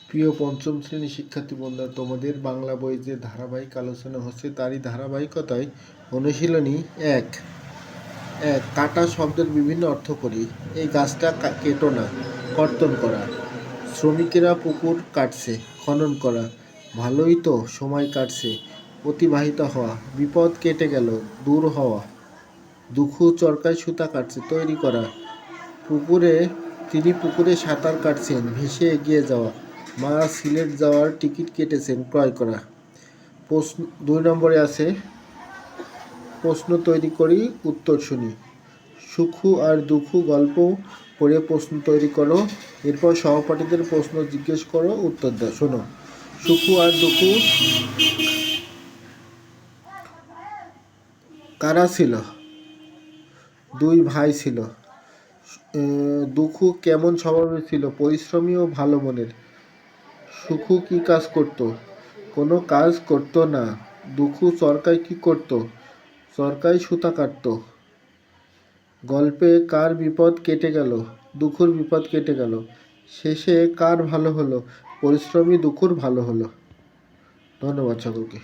প্রিয় পঞ্চম শ্রেণীর শিক্ষার্থী বন্ধুরা, তোমাদের বাংলা বই যে ধারাবাহিক আলোচনা হচ্ছে তারই ধারাবাহিকতায় অনুশীলনী এক কাটা শব্দের বিভিন্ন অর্থ করি। এই গাছটা কেটো না, কর্তন করা। শ্রমিকেরা পুকুর কাটছে, খনন করা। ভালোই তো সময় কাটছে, অতিবাহিত হওয়া। বিপদ কেটে গেল, দূর হওয়া। দুঃখু চরকায় সুতা কাটছে, তৈরি করা। তিনি পুকুরে সাঁতার কাটছেন, ভেসে এগিয়ে যাওয়া। মা সিলেট যাওয়ার টিকিট কেটেছেন, ক্রয় করা। প্রশ্ন 2 নম্বরে আছে, প্রশ্ন তৈরি করি, উত্তর শুনি। সুখু আর দুঃখু গল্প পড়ে প্রশ্ন তৈরি করো, এরপর সহপাঠীদের প্রশ্ন জিজ্ঞেস করো, উত্তর দাও। শোনো, সুখু আর দুঃখু কারা ছিল? 2 ভাই ছিল। দুঃখু কেমন স্বভাবের ছিল? পরিশ্রমী ও ভালো মনের। সুখু কি কাজ করত? কোনো কাজ করত না। দুঃখু চরকায় কি করত? চরকায় সুতা কাটত। গল্পে কার বিপদ কেটে গেল? দুঃখুর বিপদ কেটে গেল। শেষে কার ভালো হলো? পরিশ্রমী দুঃখুর ভালো হলো। ধন্যবাদ সকলকে।